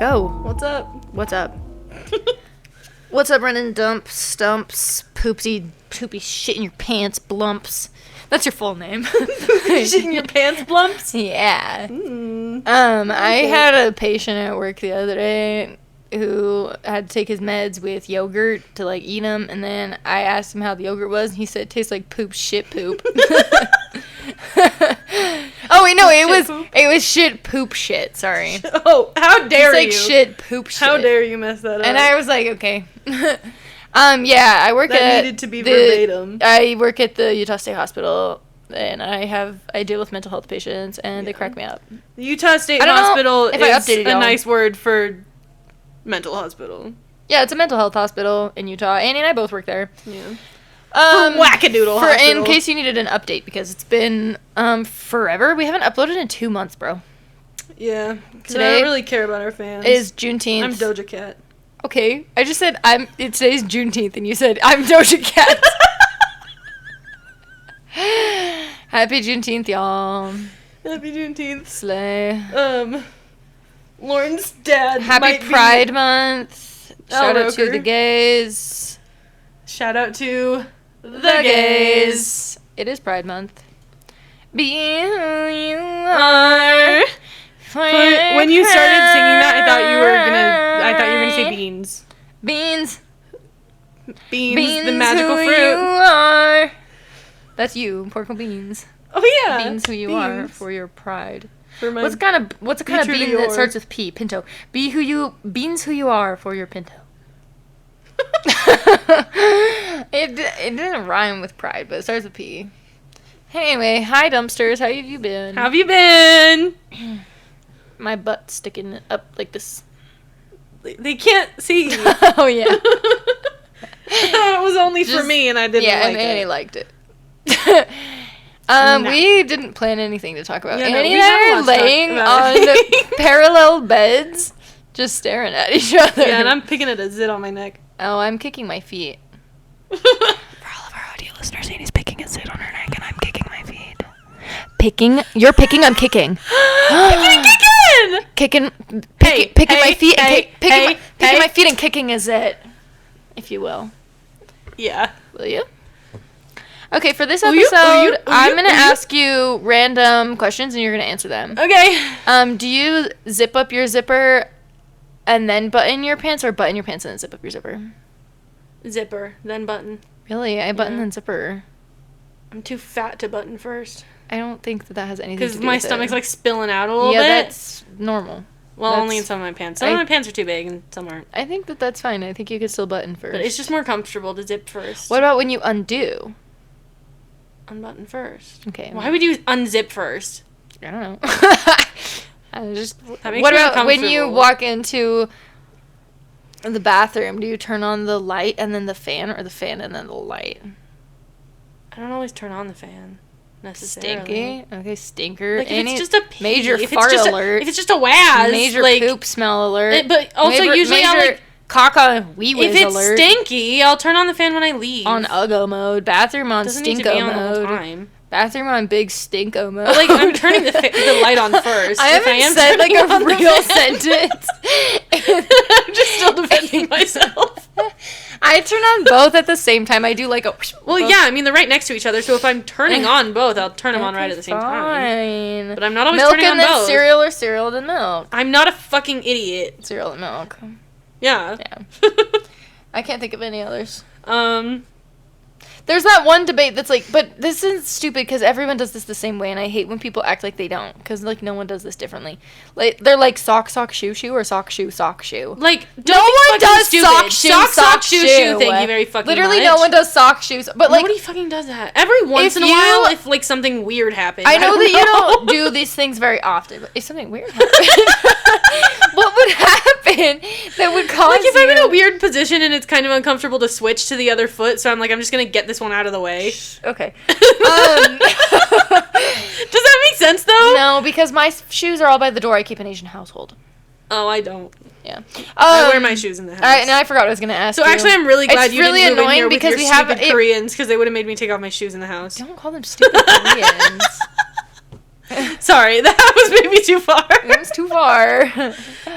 Go. What's up? What's up? What's up, Ren Stumps, poopy shit in your pants, blumps. That's your full name. Shit in your pants, blumps? Yeah. I Okay. had a patient at work the other day who had to take his meds with yogurt to, like, eat them, and then I asked him how the yogurt was, and he said it tastes like poop, shit, poop. Oh, wait, no, it was shit, poop, shit, sorry. Oh, how dare you? It's like shit, poop, shit. How dare you mess that up? And I was like, okay. Yeah, I work That needed to be verbatim. I work at the Utah State Hospital, and I deal with mental health patients, and they crack me up. The Utah State I don't know Hospital if I is updated a y'all. nice word for mental hospital. Yeah, it's a mental health hospital in Utah. Annie and I both work there. Yeah. Wackadoodle In hospital. case you needed an update, because it's been forever. We haven't uploaded in 2 months, bro. Yeah. Because I Today don't really care about our fans. Is Juneteenth. I'm Doja Cat. Okay, I just said today's Juneteenth, and you said I'm Doja Cat. Happy Juneteenth, y'all. Happy Juneteenth. Slay. Lauren's dad Happy might Pride Month. Shout out to Roker. the gays. Shout out to The gays. It is Pride Month. Be who you are. When you started singing that, I thought you were gonna say beans. Beans. Beans, the magical who fruit. You are. That's you, porco beans. Oh yeah. Beans who you are Beans. for your pride. For my What's a kind of true to bean that your- starts with P? Pinto. Beans who you are for your pinto. It didn't rhyme with pride, but it starts with P. Anyway, hi dumpsters, how have you been? How have you been? My butt sticking up like this. They can't see. Oh yeah. It was only for Just- me, and I didn't yeah, like and Annie it. liked it. No. We didn't plan anything to talk about. Yeah, no, Annie we and I have are lots to talk laying about. on parallel beds, just staring at each other. Yeah, and I'm picking at a zit on my neck. Oh, I'm kicking my feet. For all of our audio listeners, Annie's picking a zit on her neck, and I'm kicking my feet. Picking? You're picking, I'm kicking. Picking my feet and picking my feet and kicking a zit, if you will. Yeah. Will you? Okay, for this Will episode, you? I'm going to ask you random questions, and you're going to answer them. Okay. Do you zip up your zipper and then button your pants, or button your pants and then zip up your zipper? Zipper, then button. Really? I button Yeah. then zipper. I'm too fat to button first. I don't think that has anything to do Because with my it. stomach's like spilling out a little yeah, bit. that's normal. Well, that's- only in some of my pants. Some of my pants are too big and some aren't. I think that's fine. I think you could still button first. But it's just more comfortable to zip first. What about when you undo? Unbutton first. Okay. Why would you unzip first? I don't know. I just. That makes What me about when you uncomfortable. walk into the bathroom? Do you turn on the light and then the fan, or the fan and then the light? I don't always turn on the fan necessarily. Stinky. Okay, stinker. Like if Annie- it's just a pee, major if fart it's just alert. if it's just a waz, major like, poop smell alert. But also usually I'll major like cock on wee whiz if it's alert. stinky, I'll turn on the fan when I leave. On Uggo mode, bathroom on Doesn't need to stinko be on the whole mode, time. bathroom on big stinko mode. But like I'm turning the light on first. I if haven't am said like turning on a the real fan. sentence. I'm just still defending myself. I turn on both at the same time. I do like a. Well, both. yeah, I mean they're right next to each other, so if I'm turning on both, I'll turn them on right Okay, at the same time. fine. But I'm not always Milk turning and on then both. cereal, or cereal then milk. I'm not a fucking idiot. Cereal and milk. Yeah. Yeah. I can't think of any others. um. There's that one debate that's like, but this is stupid because everyone does this the same way, and I hate when people act like they don't, because like no one does this differently. Like they're like sock shoe or sock shoe. Like, No one does sock shoe. Thank you very fucking Literally, much. no one does sock shoes. But like, Nobody fucking does that. Every once in a you- while, if like something weird happens. I know that you don't know. do these things very often. But if something weird happened, what would happen that would cause Like if I'm in you- a weird position and it's kind of uncomfortable to switch to the other foot, so I'm like, I'm just gonna get this one out of the way. Okay. Does that make sense though? No, because my shoes are all by the door. I keep an Asian household. Oh, I don't. Yeah. I wear my shoes in the house. All right, now I forgot what I was gonna ask. So you. actually, I'm really glad It's you really didn't move in annoying here with because your we have stupid Koreans, because they would have made me take off my shoes in the house. Don't call them stupid Koreans. Sorry, that was maybe too far. It was too far.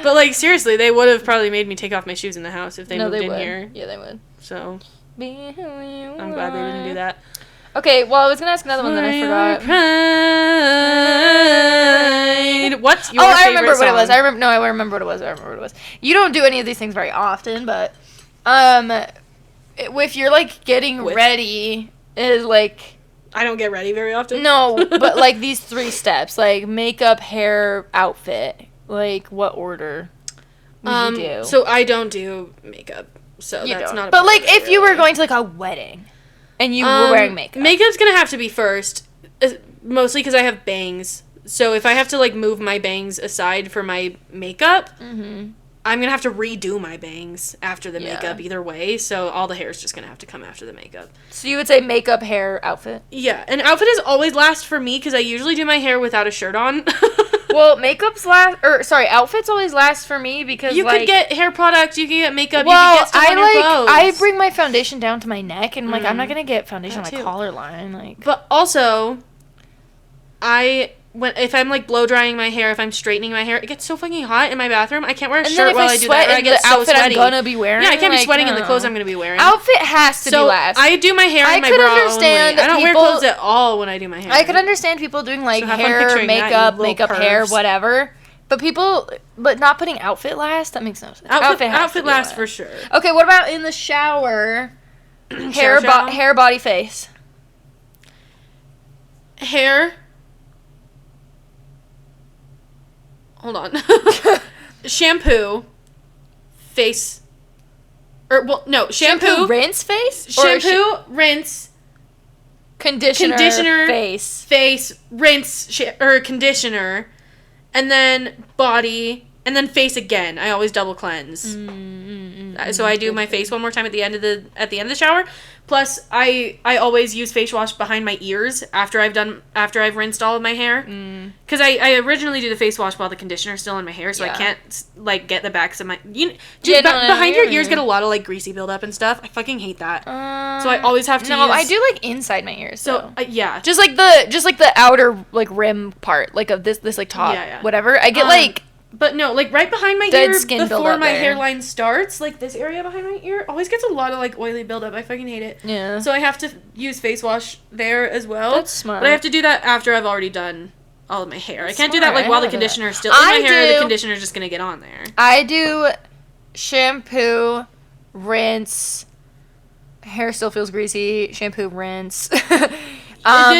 But, like, seriously, they would have probably made me take off my shoes in the house if they moved in would. here. Yeah, they would. So, Be who you I'm glad they didn't do that. Okay, well, I was going to ask another one that I forgot. What's your I favorite remember what it song? was. I remember what it was. You don't do any of these things very often, but if you're like getting ready is like I don't get ready very often. No, but like these 3 steps, like makeup, hair, outfit. Like what order would you do? So I don't do makeup. So You that's don't. not a But part like of it, if you were really. going to like a wedding and you were wearing makeup. Makeup's going to have to be first, mostly cuz I have bangs. So if I have to like move my bangs aside for my makeup, I'm going to have to redo my bangs after the makeup either way. So all the hair is just going to have to come after the makeup. So you would say makeup, hair, outfit? Yeah, and outfit is always last for me cuz I usually do my hair without a shirt on. Well, outfits always last for me because you like, could get hair products, you could get makeup, well, you could get stuff on your clothes. I bring my foundation down to my neck and like I'm not gonna get foundation on my too. collar line. Like, But also, if I'm like blow drying my hair, if I'm straightening my hair, it gets so fucking hot in my bathroom. I can't wear a shirt while I do that. Or I get the so outfit sweaty. I'm gonna be wearing. Yeah, I can't be like, sweating in the no. clothes I'm gonna be wearing. Outfit has to be last. I do my hair and my could bra understand only. I don't wear people- clothes at all when I do my hair. I could understand people doing like So have fun hair, picturing that, you makeup, little hair, pervs. whatever. But not putting outfit last. That makes no sense. Outfit has to be lasts last for sure. Okay, what about in the shower? Shower. Hair, body, face. Hair. Hold on. Shampoo. Face. Shampoo. Rinse face. Or Shampoo, rinse, conditioner, face. rinse, conditioner, and then body, and then face again. I always double cleanse. So I do my face one more time at the end of the shower. Plus, I always use face wash behind my ears after I've rinsed all of my hair. Because I originally do the face wash while the conditioner's still in my hair, so I can't like get the backs of my behind your ears get a lot of like greasy buildup and stuff. I fucking hate that. So I always have to. No, I do like inside my ears. So yeah, just like the outer like rim part, like of this like top, whatever. I get like. But no, like right behind my dead ear skin before buildup my there. hairline starts, like this area behind my ear always gets a lot of like oily buildup. I fucking hate it. Yeah. So I have to use face wash there as well. That's smart. But I have to do that after I've already done all of my hair. That's I can't do smart. that like while the conditioner is still in my hair. The conditioner's just gonna get on there. I do shampoo, rinse. Hair still feels greasy. Shampoo, rinse.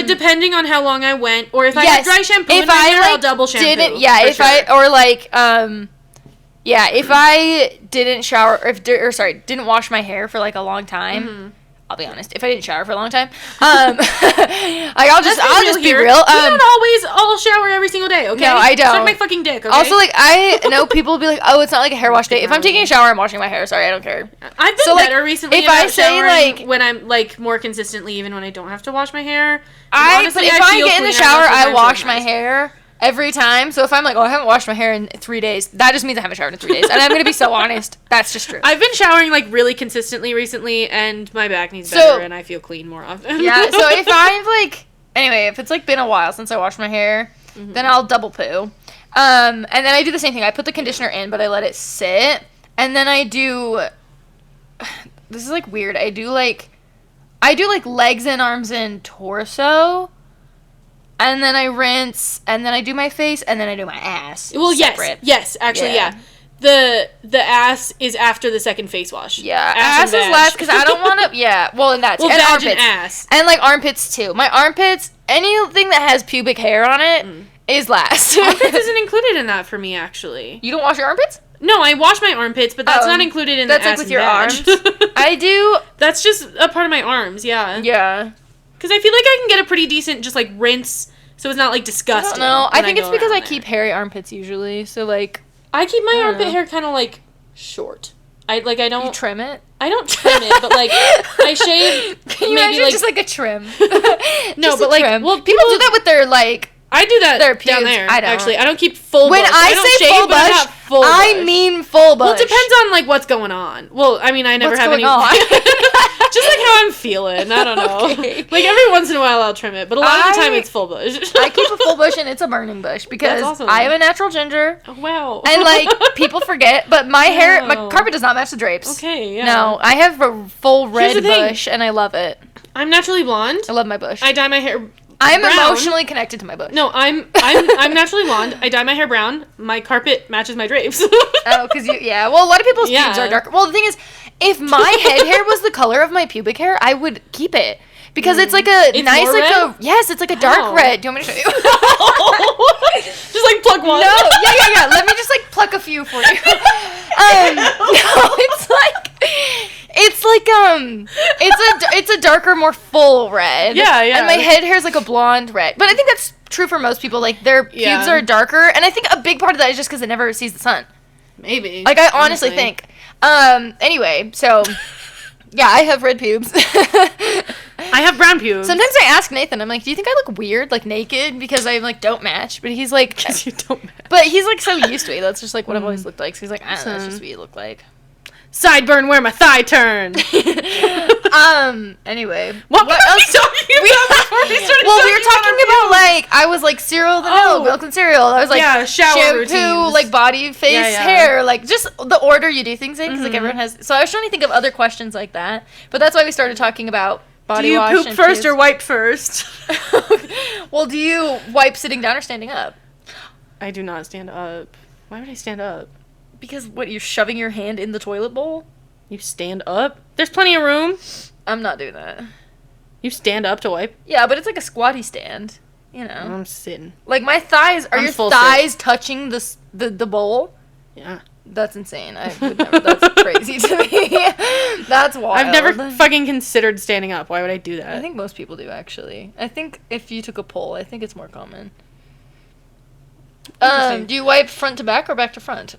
Depending on how long I went, or if I have dry shampoo in my hair, I'll double shampoo. If I didn't shower, didn't wash my hair for like a long time. I'll be honest. If I didn't shower for a long time, I'll just be real. You don't always all shower every single day, okay? No, I don't. Suck my fucking dick, okay? Also, like, I know people will be like, oh, it's not like a hair wash day. If I'm taking a shower, I'm washing my hair. Sorry, I don't care. I've been better recently if about I say, showering like, when I'm, like, more consistently, even when I don't have to wash my hair. But if I get in the shower, I wash my hair every time. So if I'm like, oh, I haven't washed my hair in 3 days, that just means I haven't showered in 3 days. And I'm going to be so honest. That's just true. I've been showering, like, really consistently recently, and my back needs better, and I feel clean more often. Yeah, so if I've, like... Anyway, if it's, like, been a while since I washed my hair, then I'll double poo. And then I do the same thing. I put the conditioner in, but I let it sit. And then I do... This is, like, weird. I do, like, legs and arms and torso. And then I rinse, and then I do my face, and then I do my ass. Well, separate. yes, actually, yeah. The ass is after the second face wash. Yeah, ass is last because I don't want to. Yeah, well, and that's well, and vag armpits and ass, and like armpits too. My armpits, anything that has pubic hair on it is last. Armpits isn't included in that for me, actually. You don't wash your armpits? No, I wash my armpits, but that's not included in the ass like with and your vag. arms. I do. That's just a part of my arms. Yeah. Yeah. Because I feel like I can get a pretty decent just like rinse, so it's not like disgusting. No, I think it's because I keep hairy armpits usually. So like. I keep my armpit hair kind of like short. I don't. You trim it? I don't trim it, but like I shave. Can you maybe imagine like just like a trim? no, Just but a like trim. well, people do that with their like I do that Their down pubes, there. I don't. Actually, I don't keep full When bush. I don't say shave, full but I'm bush, not full I bush. mean full bush. Well, it depends on like what's going on. Well, I mean, I never What's have going any. on? Just like how I'm feeling. I don't know. Okay. Like every once in a while, I'll trim it, but a lot of the time it's full bush. I keep a full bush and it's a burning bush because awesome. I am a natural ginger. Oh, wow. And like people forget, but my hair, my No. carpet does not match the drapes. Okay, yeah. No, I have a full red the thing. bush and I love it. I'm naturally blonde. I love my bush. I dye my hair. I'm brown. emotionally connected to my bush. No, I'm naturally blonde. I dye my hair brown. My carpet matches my drapes. Oh, because yeah. Well, a lot of people's pubes Yeah. are darker. Well, the thing is, if my head hair was the color of my pubic hair, I would keep it. Because it's like a It's nice, more like red? yes, it's like a dark How? red. Do you want me to show you? Just like plug one. No, yeah. Let me just like pluck a few for you. No, it's a darker, more full red. Yeah. And my head hair is like a blonde red. But I think that's true for most people. Like their pubes Yeah. are darker, and I think a big part of that is just because it never sees the sun. Maybe. Like I honestly think. Anyway, so yeah, I have red pubes. I have brown pubes. Sometimes I ask Nathan, I'm like, do you think I look weird, like naked, because I like don't match? But he's like, Because you don't match. but he's like so used to it. That's just like what I've always looked like. So he's like, I don't know, that's just what you look like. Sideburn where my thigh turn. Anyway, What were we talking about before we started well, we were talking talking about like I was like cereal, the milk and cereal. I was like shower shampoo, routines. like body, face, Yeah. hair, like just the order you do things in because like everyone has. So I was trying to think of other questions like that, but that's why we started talking about body Do you wash. poop and first pubes. or wipe first? Well, do you wipe sitting down or standing up? I do not stand up. Why would I stand up? Because what, you're shoving your hand in the toilet bowl? You stand up? There's plenty of room. I'm not doing that. You stand up to wipe? Yeah, but it's like a squatty stand. You know, I'm sitting. like my thighs. Are I'm your full thighs touching the bowl? Yeah. That's insane. I would never. That's crazy to me. That's wild. I've never fucking considered standing up. Why would I do that? I think most people do actually. I think if you took a poll, I think it's more common. Interesting. Do you wipe front to back or back to front?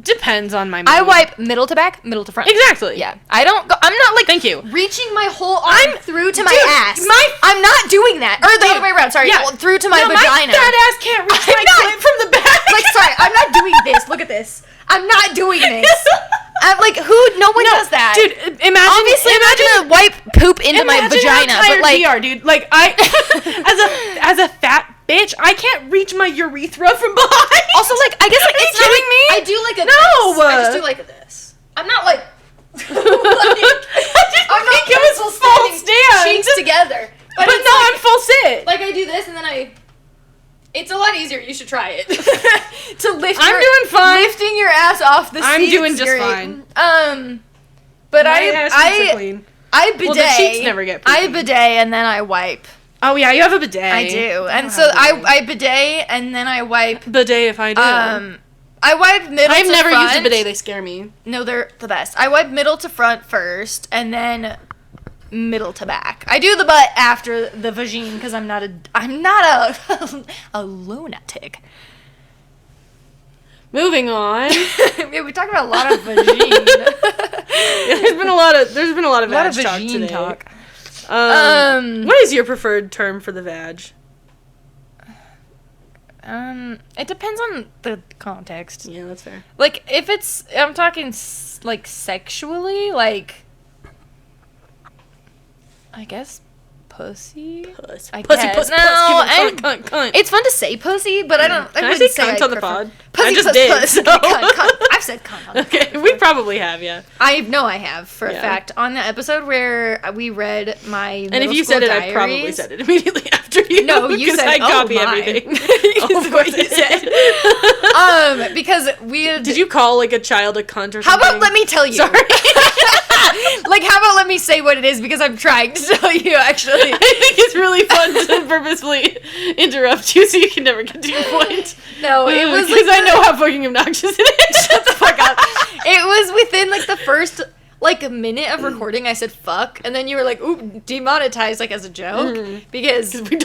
Depends on my mood. I wipe middle to back, middle to front. Exactly. Yeah. I don't go. I'm not like. Thank you. Reaching my whole arm through to my dude, ass. I'm not doing that. Or the other way around. Sorry. Yeah. Well, through to my No, vagina. my fat ass can't reach I'm my not- clit from the back. Like, sorry, I'm not doing this. Look at this. I'm not doing this. I'm like, no one does that. Dude, Obviously, I'm not gonna wipe poop into my vagina, how tired but like, we are, dude. Like as a fat bitch, I can't reach my urethra from behind. also like, I guess like, Are you it's not kidding like, me? I do like a No. this. I just do like a this. I'm not like. I'm not think it was full full standing, stand. cheeks together. But it's no, like, I'm full sit. like I do this and then I. It's a lot easier. You should try it. To lift. I'm doing fine. Lifting your ass off the seat. I'm doing just fine. But My ass cheeks are clean. I bidet. Well, the cheeks never get I poopy. bidet and then I wipe. Oh yeah, you have a bidet. I do, and don't so have a bidet. I bidet and then I wipe. Bidet if I do. I wipe middle. I've to never front. used a bidet. They scare me. No, they're the best. I wipe middle to front first, and then middle to back. I do the butt after the vagine because I'm not a lunatic. Moving on. Yeah, we talked about a lot of vagine. There's been a lot of a lot of vag talk vagine today. talk. What is your preferred term for the vag? It depends on the context. Yeah, that's fair. Like, if it's, I'm talking, like, sexually, like, I guess, pussy? Puss. I Pussy, guess. puss, No, puss. Give me cunt. It's fun to say pussy, but I don't, Can I wouldn't say cunt I on the prefer- pod? Pussy, I just puss, did, puss. so. Cunt. I've said cunt on the Okay, pod we before. probably have, yeah. I know I have, for a Yeah. fact. On the episode where we read my And middle if you school said it, diaries, I probably said it immediately after you. No, you because said, I copy oh, my. everything. Is what you said. Because we had... Did you call like a child a cunt or something? How about let me tell you? Sorry. Like, how about let me say what it is, because I'm trying to tell you, actually. I think it's really fun to purposefully interrupt you so you can never get to your point. No, it was because like I know how fucking obnoxious it is. Shut the fuck up. It was within, like, the first, like, a minute of recording, I said fuck, and then you were like, ooh, demonetized, like, as a joke, because we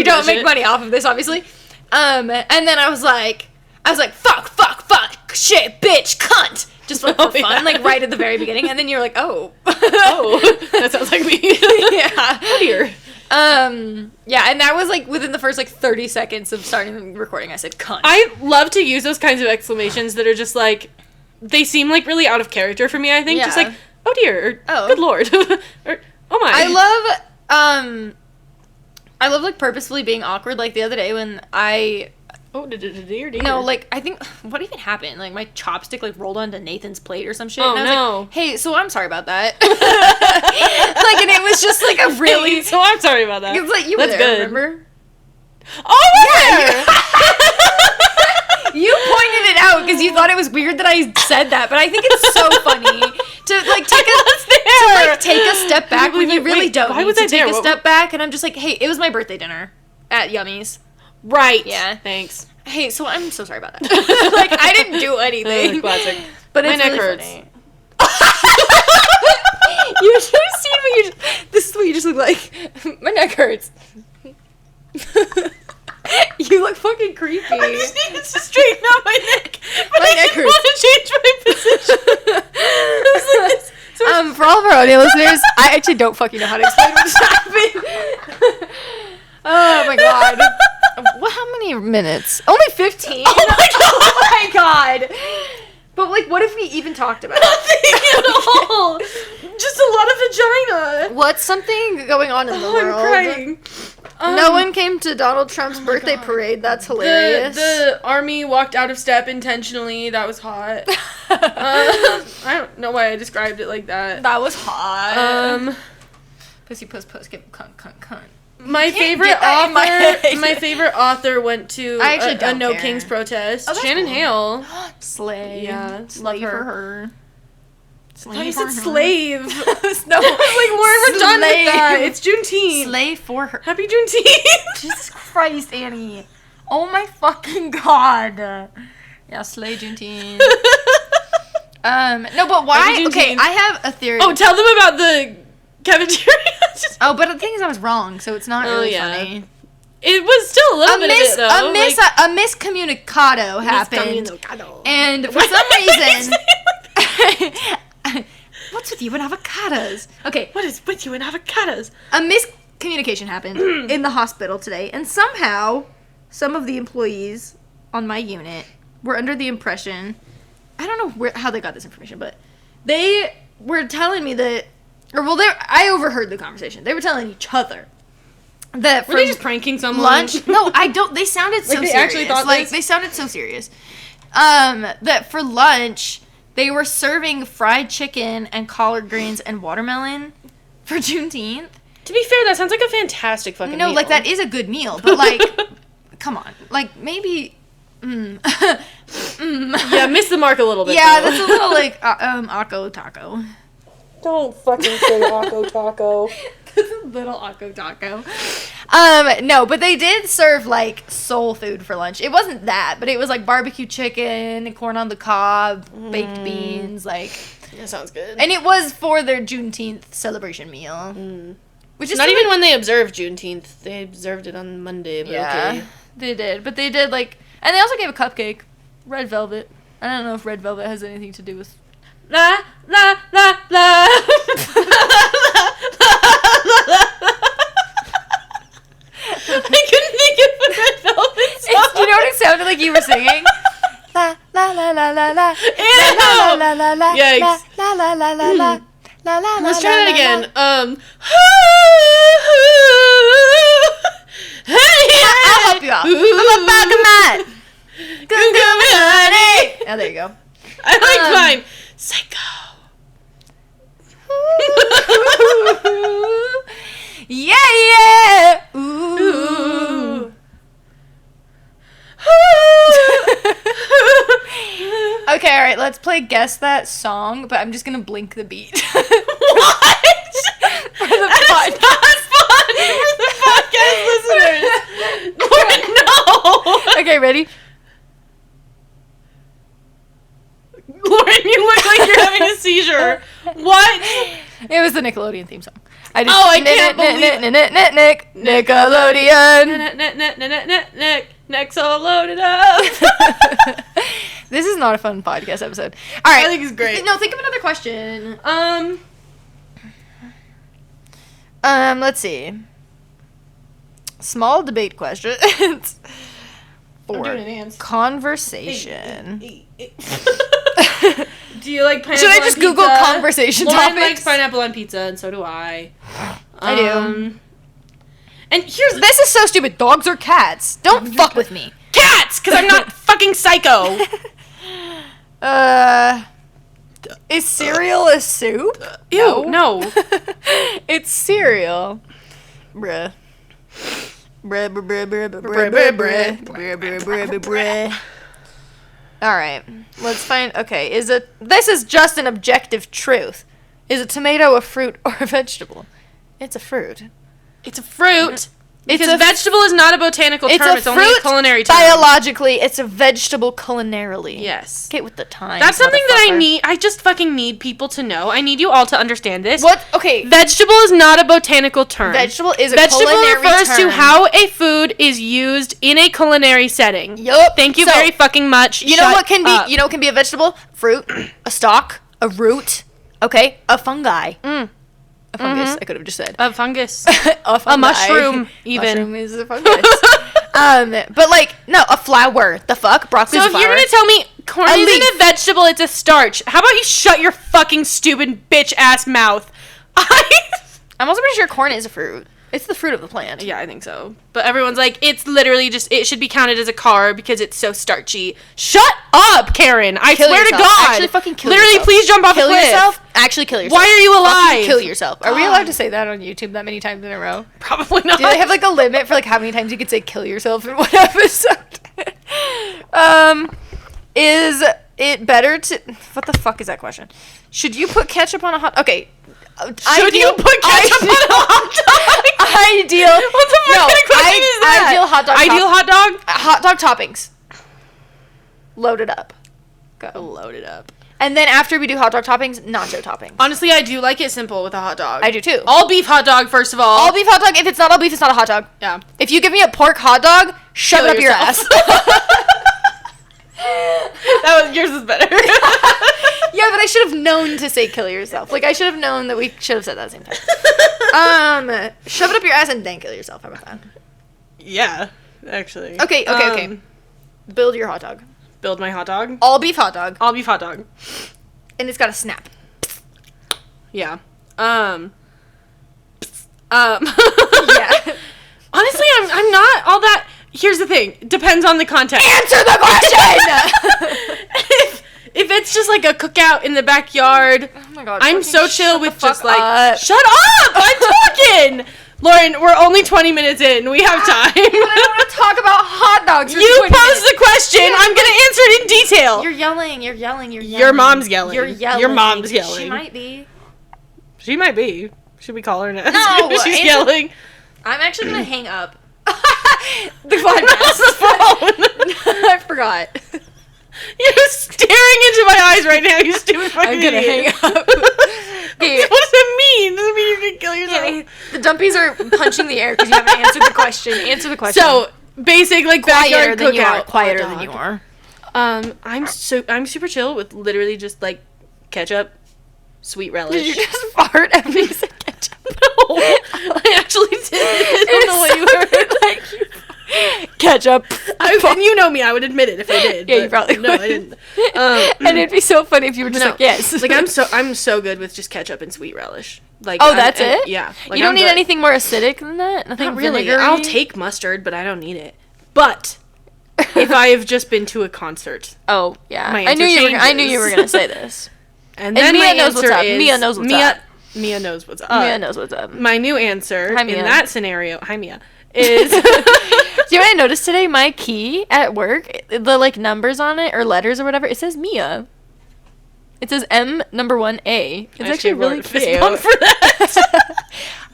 don't make money off of this, obviously. And then I was like, fuck, shit, bitch, cunt. Just like for fun, like right at the very beginning, and then you're like, oh. Oh, that sounds like me. Yeah. Here. Yeah, and that was, like, within the first, like, 30 seconds of starting the recording, I said cunt. I love to use those kinds of exclamations that are just, like, they seem, like, really out of character for me, I think. Yeah. Just like, oh dear, or good lord, or oh my. I love, like, purposefully being awkward, like, the other day when I... Oh, dear. No, like, I think... What even happened? Like, my chopstick, like, rolled onto Nathan's plate or some shit. Oh, and I was no. like, hey, so I'm sorry about that. Like, and it was just, like, a really... So I'm sorry about that. It was like, you were That's there, good. remember? Oh, yeah! You pointed it out because you thought it was weird that I said that, but I think it's so funny to like take a step back when you really don't. Why was I there? Take a step back, and I'm just like, hey, it was my birthday dinner at Yummy's. Right. Yeah. Thanks. Hey, so I'm so sorry about that. Like, I didn't do anything. Classic. But my it's neck really hurts. funny. You should have seen what you. This is what you just look like. My neck hurts. You look fucking creepy. I just needed to straighten out my neck. But My I neck didn't hurts. want to change my position. I was like this. So For all of our audio listeners, I actually don't fucking know how to explain what just happened. Oh my god. What? How many minutes? Only 15? Oh my god. Oh my god. But, like, what if we even talked about it? Nothing at all. Just a lot of vagina. What's something going on in the world? I'm crying. No one came to Donald Trump's birthday parade. That's hilarious. The army walked out of step intentionally. That was hot. I don't know why I described it like that. That was hot. Pussy, puss, puss, give cunt, cunt, cunt. My favorite get that in my head. my favorite author went to I actually a don't No care. Kings protest. Oh, that's Shannon cool. Hale. Slay. Yeah, Slay love for her. her. I thought you said slave. No. Like, we're done with that. It's Juneteenth. Slay for her. Happy Juneteenth. Jesus Christ, Annie. Oh my fucking god. Yeah, slay Juneteenth. No, but why? Happy Okay, Juneteenth. I have a theory. Oh, tell them about the cafeteria. Oh, but the thing is, I was wrong, so it's not Oh, really yeah. funny. It was still a little bit of it, though. A miscommunicado happened, and for some reason, what's with you and avocados? Okay, What is with you and avocados? a miscommunication happened in the hospital today, and somehow some of the employees on my unit were under the impression, I don't know how they got this information, but they were telling me that, I overheard the conversation. They were telling each other that Were they just pranking someone? lunch. No, I don't. They sounded so Like, they serious. actually thought like this? they sounded so serious. That for lunch they were serving fried chicken and collard greens and watermelon for Juneteenth. To be fair, that sounds like a fantastic fucking No, meal. like that is a good meal, but like, come on, like maybe. Yeah, missed the mark a little bit. Yeah, though. that's a little like Akko Taco. Don't fucking say Akko Taco. That's a little Akko Taco. No, but they did serve like soul food for lunch. It wasn't that, but it was like barbecue chicken, corn on the cob, baked beans, like. That sounds good. And it was for their Juneteenth celebration meal. Which is Not still, even like, when they observed Juneteenth. They observed it on Monday, but okay. They did. But they did like, and they also gave a cupcake, red velvet. I don't know if red velvet has anything to do with. La la la la. I couldn't think of a red velvet song. Do you know what it sounded like you were singing? La la la la la la. Ew. La la la la. Yikes. La la la la la. La la la. Let's try that again. I'll help you out. I'm a bag of mat. Oh, there you go. I like mine. Psycho. Yeah, yeah. Ooh. Okay, all right. Let's play Guess That Song, but I'm just gonna blink the beat. What? For the That's not fun for the podcast listeners. No. Okay, ready? Lauren, you look like you're having a seizure. What? It was the Nickelodeon theme song. I can't believe it. Nickelodeon. Next all loaded up. This is not a fun podcast episode. All right. I think it's great. No, think of another question. Let's see. Small debate question. I'm doing a dance. Conversation. Do you like pineapple Should I just on Google pizza? conversation Lauren topics? likes pineapple on pizza, and so do I. I do. And This is so stupid. Dogs or cats? Don't fuck with me. cats, because I'm not fucking psycho. Is cereal a soup? Ew, no. It's cereal. Bruh. Bruh, bruh, bruh, bruh, bruh, bruh, bruh, bruh, bruh, bruh, bruh, bruh, bruh. Alright, let's find, okay, this is just an objective truth. Is a tomato a fruit or a vegetable? It's a fruit. It's a fruit. Because a vegetable is not a botanical term. It's only a culinary term. Biologically, it's a vegetable culinarily. Yes. Get with the time. That's something that I need. I just fucking need people to know. I need you all to understand this. What? Okay. Vegetable is not a botanical term. Vegetable is a vegetable culinary refers term. to how a food is used in a culinary setting. Yup. Thank you very fucking much. You know what can be? You know what can be a vegetable? Fruit, a stalk, a root. Okay, a fungi. A fungus. I could have just said a fungus. A mushroom. Even mushroom is a fungus. But like no, a flower. The fuck, broccoli. So if you're gonna tell me corn isn't a vegetable, it's a starch. How about you shut your fucking stupid bitch ass mouth? I'm also pretty sure corn is a fruit. It's the fruit of the plant. Yeah, I think so. But everyone's like, it's literally just, it should be counted as a carb because it's so starchy. Shut up, Karen. I swear to God. Actually fucking kill literally, yourself. please jump off a cliff. Yourself. Actually kill yourself. Why are you alive? Fucking kill yourself. Are we allowed to say that on YouTube that many times in a row? Probably not. Do they have like a limit for like how many times you could say kill yourself in one episode? Is it better to... What the fuck is that question? Should you put ketchup on a hot... Okay. Should you put ketchup on a hot dog? Ideal. What the fuck kind of question is that? Ideal hot dog. Ideal hot dog? Hot dog toppings. Load it up. Go. Load it up. And then after we do hot dog toppings, nacho toppings. Honestly, I do like it simple with a hot dog. I do too. All beef hot dog, first of all. All beef hot dog. If it's not all beef, it's not a hot dog. Yeah. If you give me a pork hot dog, shove it up your ass. Yours is better. Yeah, but I should have known to say kill yourself. Like, I should have known that we should have said that at the same time. Shove it up your ass and then kill yourself. How about that? Yeah, actually. Okay. Build your hot dog. Build my hot dog? All beef hot dog. All beef hot dog. And it's got to snap. Yeah. Yeah. Honestly, I'm not all that... Here's the thing. Depends on the context. Answer the question! If it's just like a cookout in the backyard, Oh my God, I'm so chill with just like... up. Shut up! I'm talking! Lauren, we're only 20 minutes in. We have time. But I don't want to talk about hot dogs. You posed the question. Yeah. I'm going to answer it in detail. You're yelling. Your mom's yelling. You're yelling. Your mom's yelling. She might be. She might be. Should we call her now? No, She's yelling. I'm actually going to hang up. The podcast. I forgot. You're staring into my eyes right now, you stupid fucking I'm gonna idiot. hang up. Okay. What does it mean? Does it mean you're gonna kill yourself? Yeah, the dumpies are punching the air because you haven't answered the question. Answer the question. So, basic, like, backyard cookout. Quieter than you are. I'm super chill with literally just, like, ketchup, sweet relish. Did you just fart at me? Ketchup? No, I actually did. I don't know what you heard. Ketchup. And you know me, I would admit it if I did. Yeah, you probably No, would. I didn't. And it'd be so funny if you were just like, yes. Like, I'm so good with just ketchup and sweet relish. Like, oh, that's it? Yeah. Like, you don't need anything more acidic than that? Nothing Not really. vinegary? I'll take mustard, but I don't need it. But if I have just been to a concert. Oh, yeah. My I knew you answer were going to say this. And then Mia my knows what's answer up. is... Mia knows what's up. Mia knows what's up. Mia knows what's up. My new answer Hi, Mia. in that scenario... Hi, Mia. Is... Do you know what I noticed today? My key at work, the like numbers on it or letters or whatever, it says Mia. It says M1A. It's actually really fist cute. bump for that.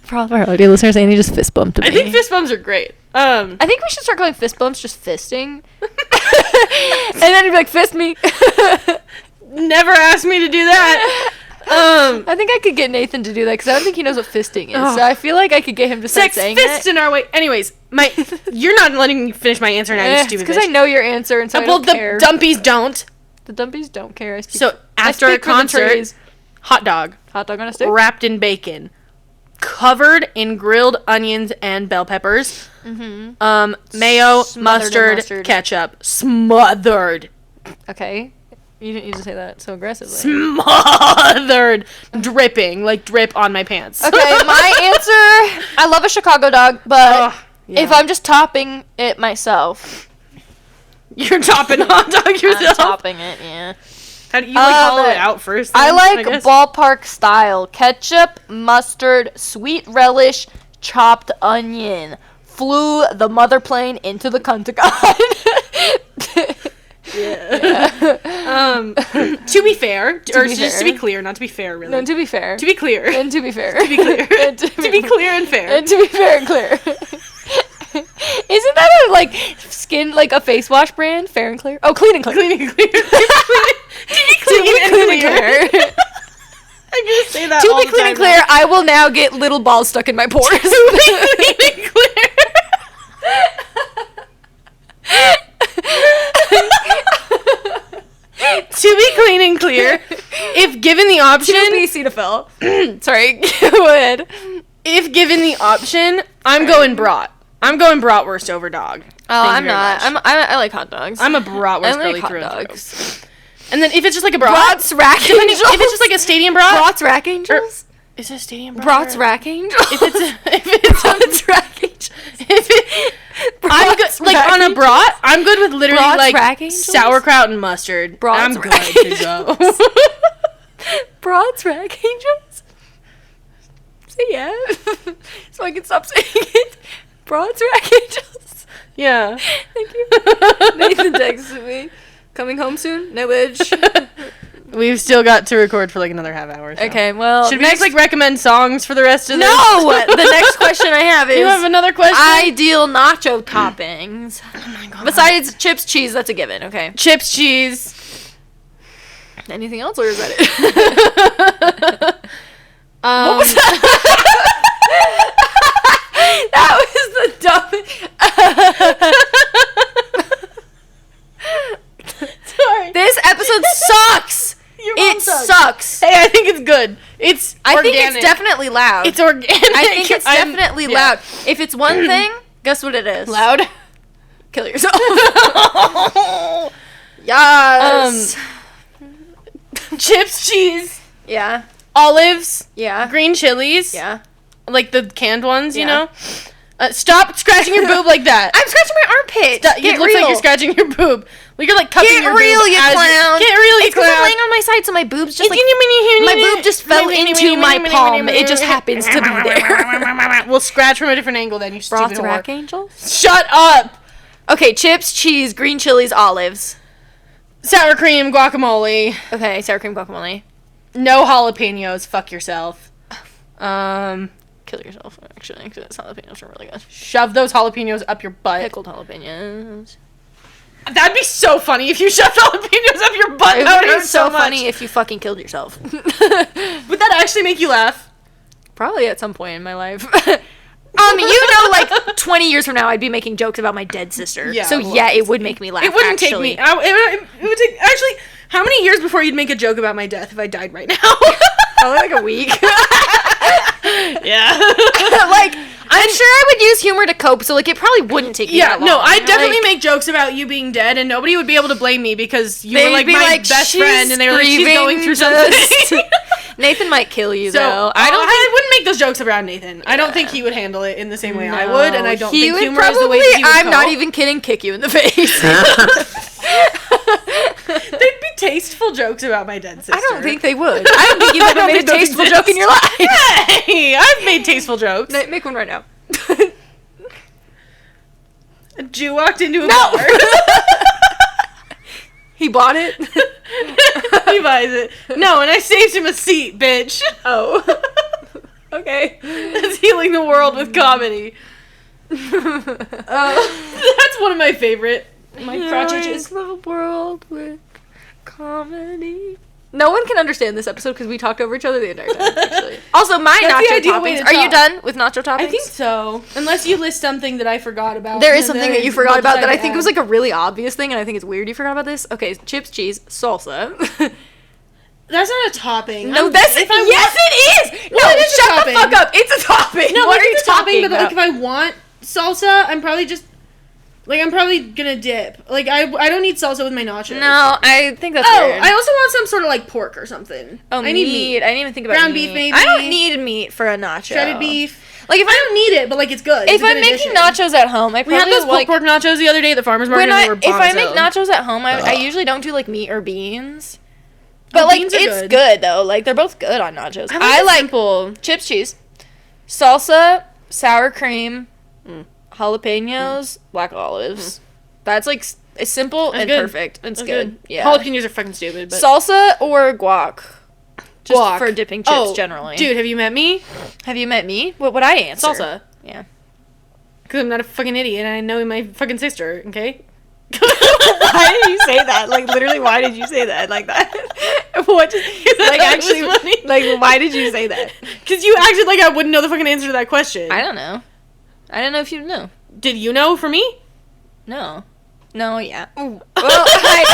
For all of our audio listeners, Annie just fist bumped me. I think fist bumps are great. I think we should start calling fist bumps just fisting. And then you'd be like, fist me. Never asked me to do that. I think I could get Nathan to do that because I don't think he knows what fisting is. So I feel like I could get him to start Sex saying fists it. in our way. Anyways, you're not letting me finish my answer now, you stupid because bitch. I know your answer, and so I well, don't care. the dumpies don't. The dumpies don't care. So after a concert, hot dog on a stick, wrapped in bacon, covered in grilled onions and bell peppers, Mayo, Smothered mustard, ketchup. Smothered. Okay. You didn't need to say that so aggressively. Smothered. Dripping. Like drip on my pants. Okay, my answer, I love a Chicago dog, but if I'm just topping it myself. You're topping hot dog yourself? I'm topping it, yeah. How do you hollow it out first? Then, I like ballpark style. Ketchup, mustard, sweet relish, chopped onion. Flew the mother plane into the cunt of God. Yeah. To be fair, just to be clear, not to be fair, really. No, to be fair. To be clear. And to be fair. To be clear. To be clear and fair. And to be fair and clear. Isn't that a, like, skin, like, a face wash brand? Fair and Clear? Oh, Clean and Clear. Clean and Clear. To be clean and clear. I'm going to say that to all be the clean time and clear, I will now get little balls stuck in my pores. To be clean and clear. To be clean and clear, if given the option... To be Cetaphil. Sorry, go ahead. If given the option, I'm going brat. I'm going bratwurst over dog. Oh, I'm not. I like hot dogs. I'm a bratwurst I like girly hot through dogs. And then if it's just like a brat... Brat's Rack Angels. If it's just like a stadium brat... Brat's Rack Angels? Is it a stadium brat? Brat's Rack Angels? If it's Brat's Rack Angels. I'm good, like on a brat, I'm good with literally Brat's like Rack Angels? Sauerkraut and mustard. Brat's I'm good Rack to go. Brat's Rack Angels? Say yeah. So I can stop saying it. Brat's Rack Angels. Yeah. Thank you. Nathan texted me. Coming home soon? No bitch. We've still got to record for like another half hour. So. Okay, well. Should we just like recommend songs for the rest of this? No! The next question I have is. You have another question? Ideal nacho toppings. Oh my god. Besides chips, cheese, that's a given, okay. Chips, cheese. Anything else, or is that it? What was that? That was the dumbest. Sorry. This episode sucks. It sucks. Hey, I think it's good. It's I organic. think it's definitely loud. It's organic. I think it's definitely loud. If it's one thing, guess what it is? Loud? Kill yourself. Yes. Chips, cheese, Yeah. olives, Yeah. green chilies. Yeah. Like the canned ones, you Yeah. know? Stop scratching your boob like that. I'm scratching my armpit. It looks like you're scratching your boob. Well, you're like cupping Get your real, boob. you clown. Get real, you It's because I'm clown. laying on my side, so my boob's just like... My boob just fell into my palm. It just happens to be there. We'll scratch from a different angle then, you stupid Brat's whore. Rack Angels? Shut up! Okay, chips, cheese, green chilies, olives. Sour cream, guacamole. Okay, sour cream guacamole. No jalapenos. Fuck yourself. Kill yourself, actually, because jalapenos are really good. Shove those jalapenos up your butt. Pickled jalapenos. That'd be so funny if you shoved jalapenos up your butt. It That would would be be so much. funny if you fucking killed yourself. Would that actually make you laugh? Probably at some point in my life. You know, like 20 years from now, I'd be making jokes about my dead sister. Yeah, So well, yeah, it would make me laugh. It wouldn't actually. take me. It would take. Actually, how many years before you'd make a joke about my death if I died right now? Probably like a week. Yeah. Like, I'm sure I would use humor to cope, so like it probably wouldn't take me that long. No, I'd definitely Like, make jokes about you being dead, and nobody would be able to blame me because you were they'd like be my like, best "She's friend, and they were like, she's going through grieving something. Nathan might kill you, So though. I wouldn't make those jokes around Nathan. I don't think he would handle it in the same way I would, and I don't he think would humor probably, is the way that he would I'm not cope. even kidding, kick you in the face. They'd be tasteful jokes about my dead sister. I don't think they would. I don't think you've ever made a tasteful joke in your life. Hey, I've made tasteful jokes. Make one right now. A Jew walked into a bar. He bought it? He buys it. No, and I saved him a seat, bitch. Oh. Okay. That's healing the world with comedy. That's one of my favorite. My crotches. The world with comedy. No one can understand this episode because we talked over each other the entire time, actually. Also, my That's the nacho ideal way toppings. to Are you talk. done with nacho toppings? I think so. Unless you list something that I forgot about. There is something that you forgot about that I think add. was like a really obvious thing, and I think it's weird you forgot about this. Okay, chips, cheese, salsa. That's not a topping. No, yes, it is. No, it is a shut topping. the fuck up. It's a topping. No, what like, are you it's a topping, talking but like about? if I want salsa, I'm probably gonna dip. Like, I don't need salsa with my nachos. No, I think that's weird. I also want some sort of, like, pork or something. Oh, I need meat. I didn't even think about ground meat. beef, maybe. I don't need meat for a nacho. Shredded beef. Like, if I don't need it, but, like, it's good. If I'm making nachos at home, I probably we had those pulled pork nachos the other day at the farmer's market, and they were if I make nachos at home, I usually don't do, like, meat or beans. But, like, it's good, though. Like, they're both good on nachos. I like simple. Chips, cheese, salsa, sour cream, jalapenos, black olives. That's, like, it's simple and perfect. It's good. Yeah. Jalapenos are fucking stupid, but... Salsa or guac? Just for dipping chips, generally. Dude, have you met me? Have you met me? What would I answer? Salsa. Yeah. Because I'm not a fucking idiot, and I know my fucking sister, okay? Why did you say that? Like, literally, why did you say that like that? What? Like, actually, funny. Like, why did you say that? Because you acted like I wouldn't know the fucking answer to that question. I don't know. I don't know if you know. Did you know for me? No. No, yeah. Well, I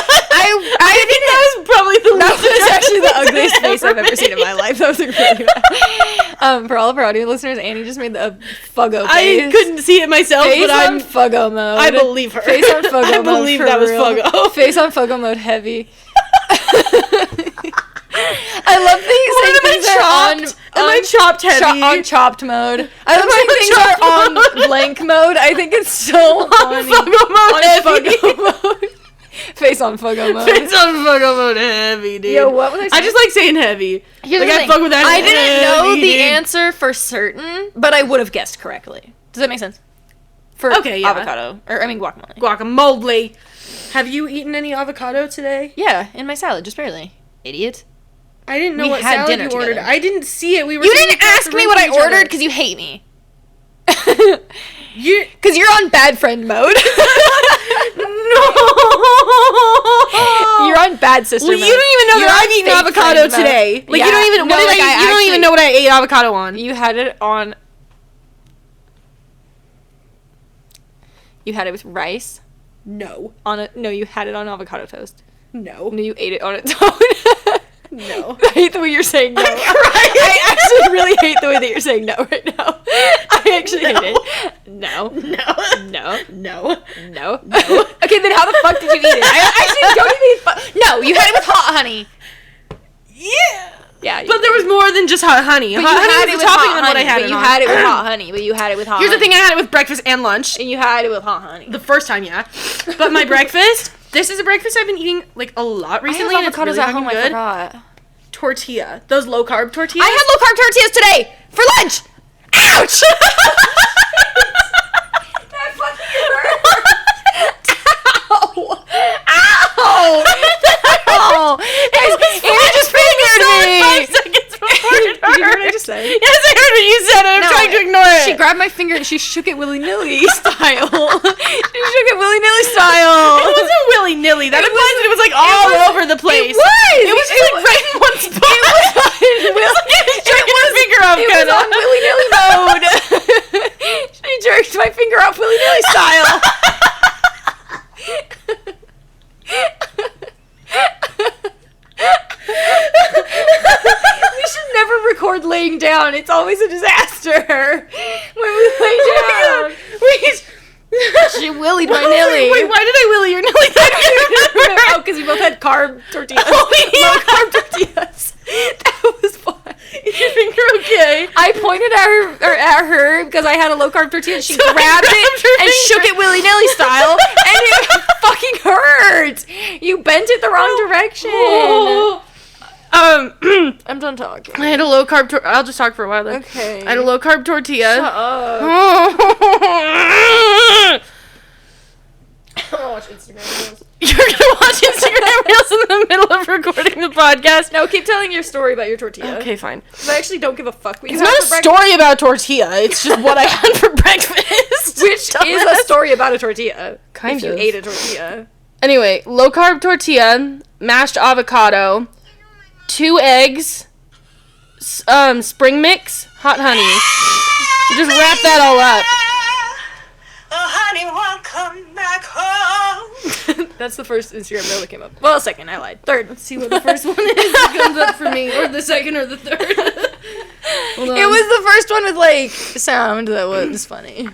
think that was probably that was actually the ugliest face I've ever seen in my life. That was like really bad. For all of our audio listeners, Annie just made the fuggo face. I couldn't see it myself, face but I'm fuggo mode. I believe her. Face on fuggo mode. I believe that was fuggo. Face on fuggo mode heavy. I love things are on. Am I chopped heavy? On chopped mode. I love saying things are on blank mode. I think it's so funny. Fuggo mode heavy. Fuggo mode. Face on fuggo mode. Face on fuggo mode heavy, dude. Yo, what was I saying? I just like saying heavy. Like, I fuck with that. I didn't know the answer for certain, but I would have guessed correctly. Does that make sense? For avocado. Or, I mean, guacamole. Guacamole. Have you eaten any avocado today? Yeah, in my salad, just barely. Idiot. I didn't know what salad you ordered. I didn't see it. You didn't ask me what I ordered because you hate me. Because you're on bad friend mode. No. You're on bad sister mode. You don't even know that I've eaten avocado today. Like, you don't even you don't even know what I ate avocado on. You had it on. You had it with rice. No. No, you had it on avocado toast. No. No, you ate it on its own. No. I hate the way you're saying no. I actually really hate the way that you're saying no right now. I actually hate it. No. Okay, then how the fuck did you eat it? I actually don't even... No, you had it with hot honey. Yeah. Yeah. But there was more than just hot honey. Hot honey was the topping than what I had it on. You had it with hot honey, but you had it with hot honey. Here's the thing, I had it with breakfast and lunch. And you had it with hot honey. The first time, yeah. But my breakfast... This is a breakfast I've been eating, like, a lot recently, and it's really fucking good. I forgot. Tortilla. Those low-carb tortillas. I had low-carb tortillas today! For lunch! Ouch! That fucking hurt! Ow! Ow! Ow! Anna just fingered me! 5 seconds before it hurt. Did you hear what I just said? Yes, I heard what you said, and I'm trying to ignore it. She grabbed my finger and she shook it willy-nilly style. She shook it willy-nilly style. It wasn't willy-nilly. That implies that it was like all over the place. It was just like right in one spot. It was jerking his finger off. It was on willy-nilly mode. She jerked my finger off willy-nilly style. We should never record laying down. It's always a disaster when we lay down. She willied my nilly. Wait, why did I willy your nilly? Oh, because you both had carb tortillas. Oh, yeah. Low carb tortillas. That was fun. Is your finger okay? I pointed at her because I had a low carb tortilla. She grabbed it and shook it willy nilly style, and it fucking hurt. You bent it the wrong direction. Oh. I'm done talking. I had a low carb. I'll just talk for a while then. Okay. I had a low carb tortilla. Shut up. I'm gonna watch Instagram reels. You're gonna watch Instagram reels in the middle of recording the podcast? No, keep telling your story about your tortilla. Okay, fine. Because I actually don't give a fuck what you had for breakfast. It's not a story about tortilla. It's just what I had for breakfast. Which is a story about a tortilla. Kind of. If you ate a tortilla. Anyway, low carb tortilla, mashed avocado, 2 eggs, spring mix, hot honey. Just wrap that all up. Oh, honey, welcome back home. That's the first Instagram reel that came up. Well, second, I lied. Third. Let's see what the first one is that comes up for me. Or the second or the third. It was the first one with, like, sound that was funny.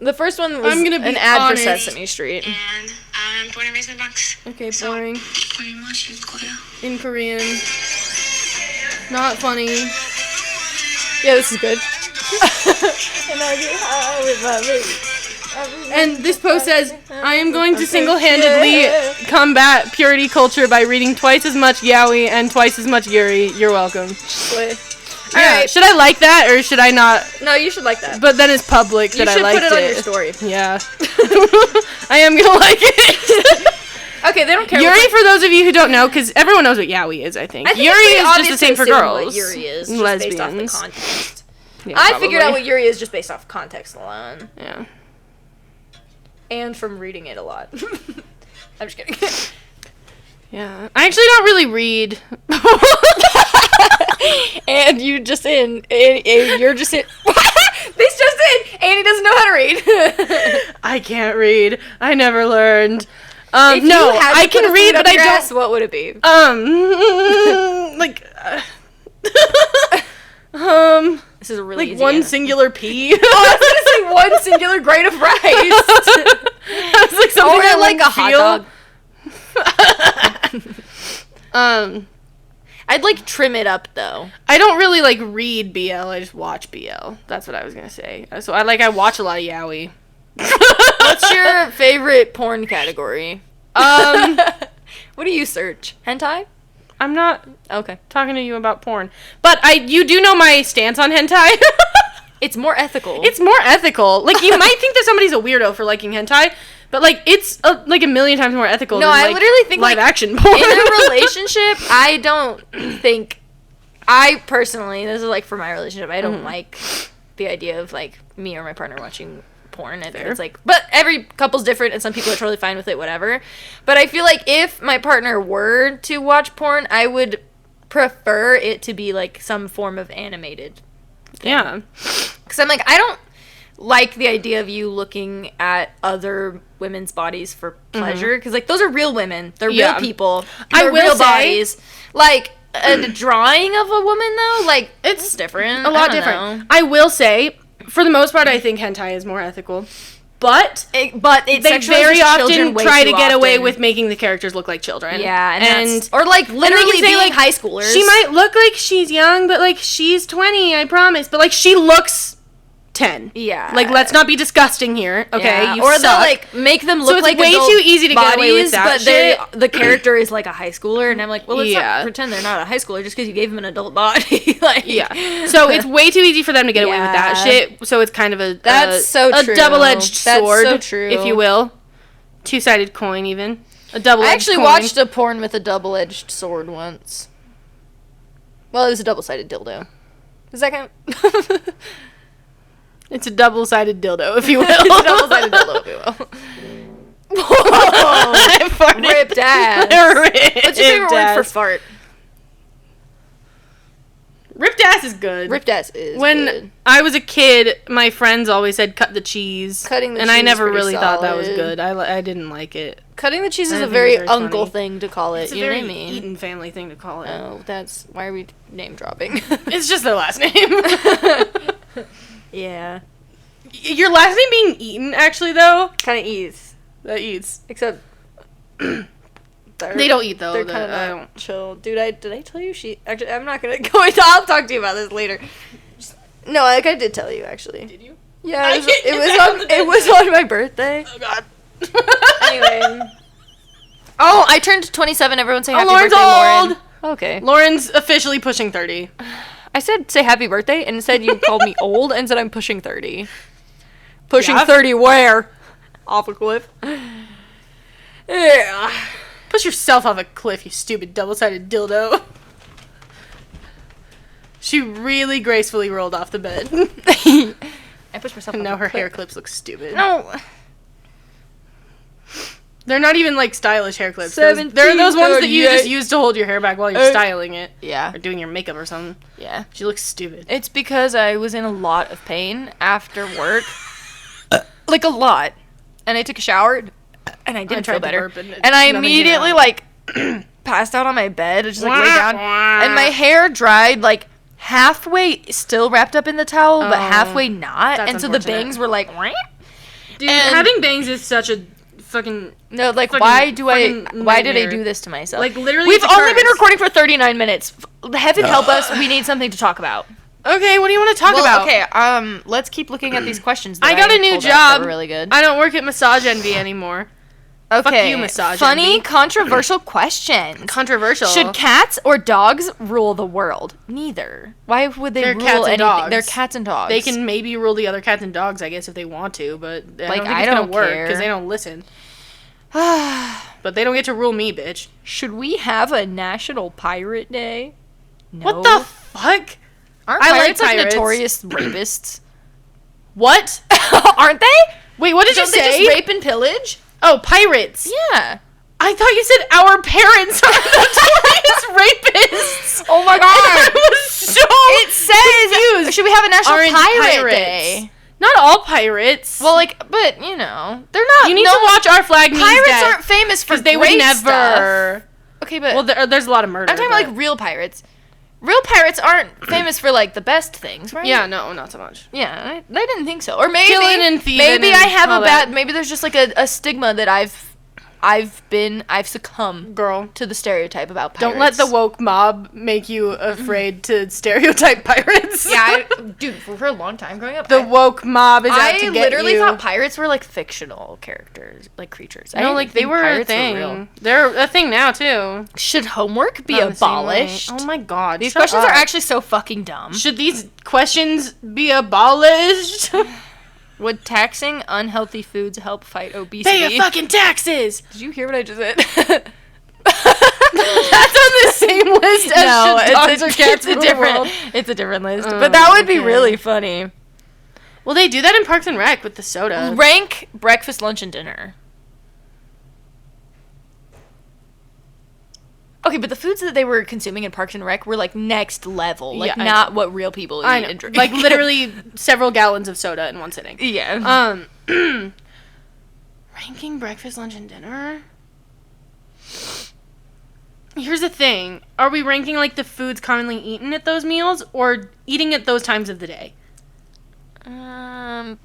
The first one was I'm gonna be an ad honest. for Sesame Street. And I'm born and raised in the Bronx. Okay, So, boring. very much in Korea. In Korean. Not funny. Yeah, this is good. And this post says, I am going to single-handedly combat purity culture by reading twice as much yaoi and twice as much yuri. You're welcome. Yeah. Alright. Should I like that or should I not? No, you should like that. But then it's public that You I should liked put it on your story. Yeah. I am gonna like it. Okay, they don't care. Yuri, for those of you who don't know, because everyone knows what yaoi is, I think. I think Yuri it's pretty is just obvious the same to for assume girls. What Yuri is just Lesbians. based off the context. Yeah, I figured out probably. what Yuri is just based off context alone, Yeah. and from reading it a lot. I'm just kidding. Yeah. I actually don't really read. And you're just in. You're just in. This just in. Annie doesn't know how to read. I can't read. I never learned. If you No, had to I put can a read, food but up I your don't. ass, what would it be? Like, This is a really like easy one answer. singular pea. I was gonna say one singular grain of rice. That's like something Or I like a hot dog. I'd like trim it up though. I don't really like read BL. I just watch BL. That's what I was gonna say. So I watch a lot of yaoi. What's your favorite porn category? What do you search? Hentai? I'm not Okay. talking to you about porn, but you do know my stance on hentai. It's more ethical. It's more ethical. Like, you might think that somebody's a weirdo for liking hentai, but like it's like a million times more ethical. No, than, I like, literally think, live like, action porn. in a relationship, I don't think, I personally, this is like for my relationship, I don't like the idea of like me or my partner watching porn. It's like, but every couple's different and some people are totally fine with it, whatever. But I feel like if my partner were to watch porn, I would prefer it to be like some form of animated. Yeah. Because I'm like, I don't like the idea of you looking at other women's bodies for pleasure. Because, like, those are real women. They're Yeah. real people. I They're will real say- bodies. Like, a drawing of a woman, though, like, it's different. A lot different. Know. I will say, for the most part, I think hentai is more ethical. But But it they sexualizes very children often way try too to get away often. with making the characters look like children. Yeah, and that's- or like literally say, being like, high schoolers. she might look like she's young, but like she's 20, I promise. But like she looks 10. Yeah. Like, let's not be disgusting here, okay? Yeah. You Or suck. they'll like make them look it's like way adult too easy to get away with bodies, that but they- shit. the character is like a high schooler, and I'm like, well, let's Yeah. not pretend they're not a high schooler just because you gave them an adult body. Like, Yeah. So it's way too easy for them to get away with that Yeah. shit. So it's kind of a That's so a true. double-edged That's sword, so true. if you will. Two-sided coin, even. A double-edged I actually coin. watched a porn with a double-edged sword once. Well, it was a double-sided dildo. Does that count? It's a double-sided dildo, if you will. It's a double-sided dildo, if you will. Whoa! I farted. Ripped ass. Ripped What's your favorite word for ass. fart? Ripped ass is good. Ripped ass is When good. I was a kid, my friends always said cut the cheese. Cutting the and I cheese is never pretty really thought that was solid. good. I didn't like it. Cutting the cheese I is a think very it's very uncle funny. thing to call it. It's a You know very what I mean? Eaton family thing to call it. Oh, that's why are we name dropping? It's just their last name. Yeah, Your last name being Eaton, actually, though? kind of ease, That eats. except They don't eat, though. They're that- kind of I not don't. chill, dude. Did I tell you she? Actually, I'm not gonna go into. I'll talk to you about this later. No, like I did tell you actually. Did you? Yeah, I it was, can't it get was back on. on the It was on my birthday. Oh, God. Anyway. Oh, I turned 27. Everyone say happy Lauren's birthday, old. Lauren. Okay. Lauren's officially pushing 30. I said say happy birthday, and instead you called me old and said I'm pushing 30. Pushing Yeah. 30 where? Off a cliff. Yeah. Push yourself off a cliff, you stupid double-sided dildo. She really gracefully rolled off the bed. I pushed myself. And off now a her cliff. hair clips look stupid. No. They're not even like stylish hair clips. They're those ones that you just use to hold your hair back while you're styling it. Yeah. Or doing your makeup or something. Yeah. She looks stupid. It's because I was in a lot of pain after work. Like a lot. And I took a shower and I didn't tried feel to better. burp and And I nothing came immediately out. like passed out on my bed. I just like lay down. And my hair dried like halfway still wrapped up in the towel, but Oh, halfway not. that's And so the unfortunate. bangs were like, "Wah." Dude, And- having bangs is such a fucking... No, like, fucking- why fucking why did I nightmare. do this to myself? Like, literally, We've it's a only been curse. recording for 39 minutes. Heaven help us, we need something to talk about. Okay, what do you want to talk about? Okay, let's keep looking at these questions. I got a new pulled up that job. were really good. I don't work at Massage Envy anymore. Okay. Fuck you, Massage Funny, Envy. controversial questions. Controversial. Should cats or dogs rule the world? Neither. Why would they They're rule cats and anything? dogs. They're cats and dogs. They can maybe rule the other cats and dogs, I guess, if they want to, but I Like, don't think I it's gonna don't work care. because they don't listen. But they don't get to rule me, bitch. Should we have a National Pirate Day? No. What the fuck? Aren't I like pirates like pirates. notorious rapists? What? Aren't they? Wait, what did Don't you they say? just rape and pillage? Oh, pirates. Yeah. I thought you said our parents are notorious rapists. Oh my And I was so It says, confused. should we have a National Orange Pirate pirates. Day? Not all pirates. Well, like, but, you know, they're not. you need to watch Our Flag Means Pirates Death, aren't famous for 'cause they would great never. stuff. Okay, but Well, there's a lot of murder. I'm talking about, like, real pirates. Real pirates aren't famous for, like, the best things, right? yeah, no, not so much. Yeah, I didn't think so. Or maybe, Killing and thieving maybe I and have all a bad, that. maybe there's just, like, a stigma that I've succumbed Girl, to the stereotype about pirates. don't let the woke mob make you afraid to stereotype pirates. Yeah, dude, for a long time growing up, The woke mob is out I to get literally you. thought pirates were, like, fictional characters, like creatures. I No, didn't like they think were a pirates thing. real. They're a thing now too. Should homework be Not the same way. abolished? Oh my god. These shut questions up. are actually so fucking dumb. Should these questions be abolished? Would taxing unhealthy foods help fight obesity? Pay your fucking taxes. Did you hear what I just said? That's on the same list as should dogs or cats rule the world. It's a different list. Oh, but that would be okay. really funny. Well, they do that in Parks and Rec with the soda. Rank breakfast, lunch, and dinner. Okay, but the foods that they were consuming in Parks and Rec were like next level, like Yeah, I not what real people eat I know. and drink. Like literally several gallons of soda in one sitting. yeah. Ranking breakfast, lunch, and dinner? Here's the thing. Are we ranking like the foods commonly eaten at those meals or eating at those times of the day?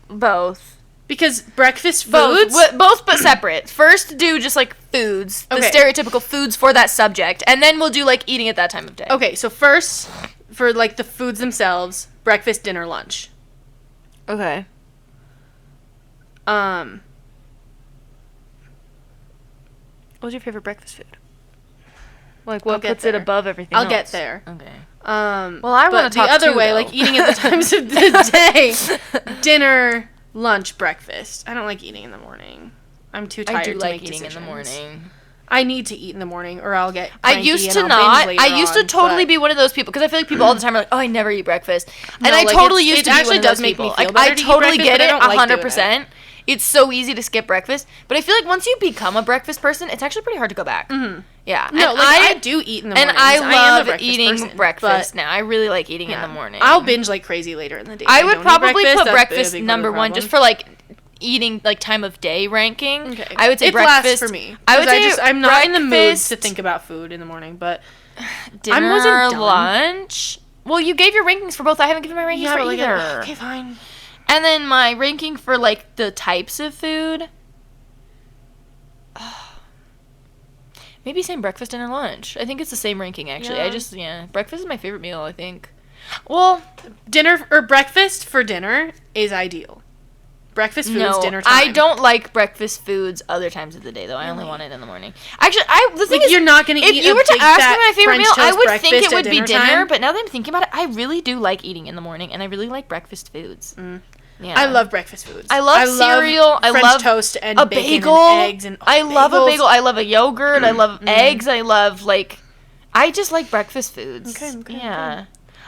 Both. Because breakfast Both, foods... both but separate. First, do just like foods, the Okay. stereotypical foods for that subject, and then we'll do like eating at that time of day. Okay, so first, for like the foods themselves, breakfast, dinner, lunch. Okay. What's your favorite breakfast food? Like I'll what get puts it there. above everything I'll else? get there. Okay. Well, I wanna but the talk other too, way, though. like eating at the times of the day, dinner, lunch, breakfast. I don't like eating in the morning. I'm too tired I do to like make eating decisions. in the morning. I need to eat in the morning, or I'll get. I cranky used and to I'll not. binge later I used to on, totally but- be one of those people because I feel like people all the time are like, "Oh, I never eat breakfast," and No, I like, totally it's- used it to be actually one of those does make me people. feel Like, better I to eat totally breakfast, get but I it, don't like doing 100%. It's so easy to skip breakfast, but I feel like once you become a breakfast person, it's actually pretty hard to go back. Mm-hmm. Yeah, No, and like I do eat in the and morning. I am a love breakfast eating person, breakfast but- now. I really like eating in yeah. the morning. I'll binge like crazy later in the day. I If would don't eat probably put that's a breakfast big number one problem. just for like eating like time of day ranking. Okay. I would say it breakfast lasts for me. I would 'Cause say I'm not in the mood to breakfast, think about food in the morning, but dinner, wasn't done. lunch. Well, you gave your rankings for both. I haven't given my rankings for but, like, either. okay, fine. And then my ranking for like the types of food. Maybe same breakfast, dinner, lunch. I think it's the same ranking actually. Yeah. Breakfast is my favorite meal, I think. Well, Dinner or breakfast for dinner is ideal. Breakfast food is dinner time. I don't like breakfast foods other times of the day though. I only want it in the morning. Actually, the thing Like, is, you're not gonna if eat you a were to big, ask me fat my favorite French meal, I toast would think breakfast it would at be dinner dinner. time. But now that I'm thinking about it, I really do like eating in the morning, and I really like breakfast foods. Yeah. I love breakfast foods. I love cereal. I French love toast and a bacon bagel. and eggs and I love a bagels. bagel. I love a yogurt. I love eggs. I love I just like breakfast foods. Okay, yeah.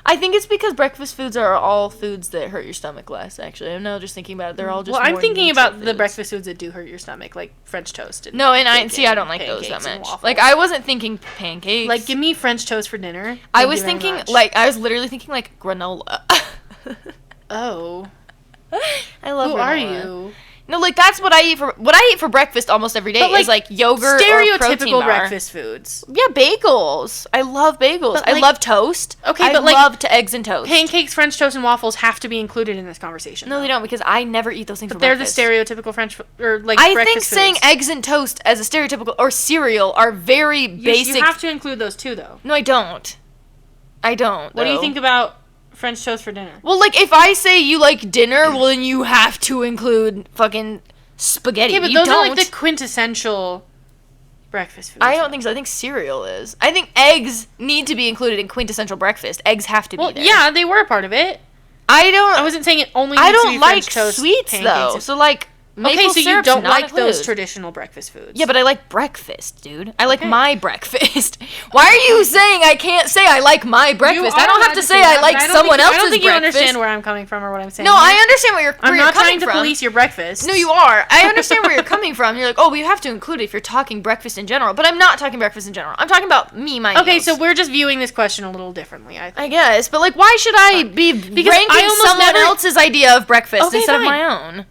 I think it's because breakfast foods are all foods that hurt your stomach less. Actually, I'm now just thinking about it. They're all just. Well, I'm more thinking neutral about the foods. breakfast foods that do hurt your stomach, like French toast. And No, and I bacon don't like those that pancakes and much. waffles. Like I wasn't thinking pancakes. Like, give me French toast for dinner. I Thank was you very thinking much. I was literally thinking like granola. Oh, I love who granola. are you? No, like, that's what I eat for breakfast almost every day. But, like, is, like, yogurt or protein stereotypical bar. breakfast foods. Yeah, bagels. I love bagels. But, I like- love toast. Okay, I but, like, love eggs and toast. Pancakes, French toast, and waffles have to be included in this conversation. No, they don't, because I never eat those things for They're breakfast. the stereotypical French or like I breakfast think saying foods. eggs and toast as a stereotypical or cereal are very basic. You have to include those too, though. No, I don't. What What do you think about French toast for dinner? Well, like, if I say you like dinner, well, then you have to include fucking spaghetti. Okay, but you those don't. are like the quintessential breakfast foods. I don't think so. I think cereal is. I think eggs need to be included in quintessential breakfast. Eggs have to be there. Yeah, they were a part of it. I wasn't saying it only I needs to don't be like French toast, sweets, pancakes. though. So, like, maple Okay, so you syrup's don't not like those included. traditional breakfast foods. Yeah, but I like breakfast, dude. I like Okay. my breakfast. Why are you saying I can't say I like my breakfast? I don't have to say I like someone else's breakfast. I don't think you understand where I'm coming from or what I'm saying. No, I understand where you're I'm where not you're coming trying to from. police your breakfast. No, you are. I understand where you're coming from. You're like, oh, well, you have to include it if you're talking breakfast in general. But I'm not talking breakfast in general. I'm talking about my Okay, meals. so we're just viewing this question a little differently, I think. I guess. But, like, why should I be Because ranking I almost someone never- else's idea of breakfast Okay, instead of fine. my own?